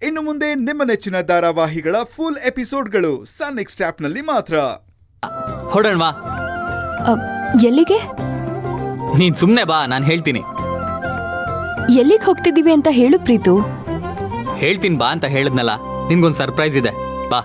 ಇನ್ನು ಮುಂದೆ ನಿಮ್ಮ ನೆಚ್ಚಿನ ಧಾರಾವಾಹಿಗಳ ಫುಲ್ ಎಪಿಸೋಡ್ಗಳು ಸನ್ ನೆಕ್ಸ್ಟ್ ಆಪ್ನಲ್ಲಿ ಮಾತ್ರ. ಹೊಡೋಣವಾ? ಎಲ್ಲಿಗೆ? ನೀನ್ ಸುಮ್ನೆ ಬಾ, ನಾನು ಹೇಳ್ತೀನಿ. ಎಲ್ಲಿಗೆ ಹೋಗ್ತಿದ್ದೀವಿ ಅಂತ ಹೇಳು ಪ್ರೀತು. ಹೇಳ್ತೀನಿ ಬಾ ಅಂತ ಹೇಳಿದ್ನಲ್ಲ, ನಿನ್ಗೊಂದು ಸರ್ಪ್ರೈಸ್ ಇದೆ, ಬಾ.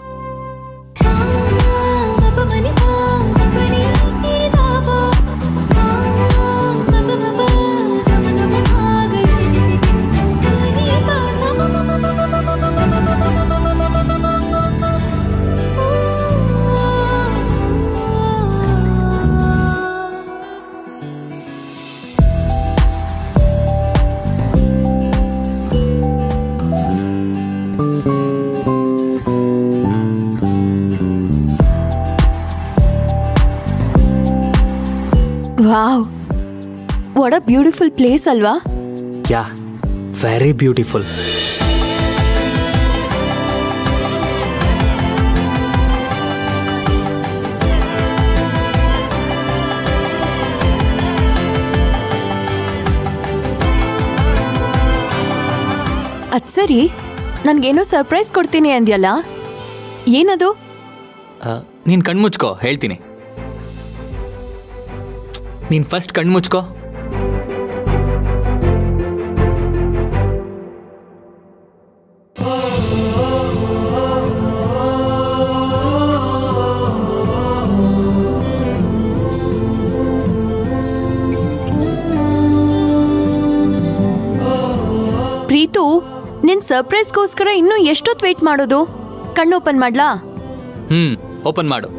Wow, what a beautiful place ಅಲ್ವಾ? ಯಾ, ವೆರಿ ಬ್ಯೂಟಿಫುಲ್. ಅದ್ ಸರಿ, ನನ್ಗೇನೋ ಸರ್ಪ್ರೈಸ್ ಕೊಡ್ತೀನಿ ಅಂದ್ಯಲ್ಲ, ಏನದು? ನೀನ್ ಕಣ್ಮುಚ್ಕೋ, ಹೇಳ್ತೀನಿ. ನೀನ್ ಫಸ್ಟ್ ಕಣ್ಮುಚ್ಕೋ. ಪ್ರೀತು, ನಿನ್ ಸರ್ಪ್ರೈಸ್ಗೋಸ್ಕರ ಇನ್ನೂ ಎಷ್ಟೊತ್ತು ವೇಟ್ ಮಾಡೋದು? ಕಣ್ಣು ಓಪನ್ ಮಾಡ್ಲಾ? ಓಪನ್ ಮಾಡು.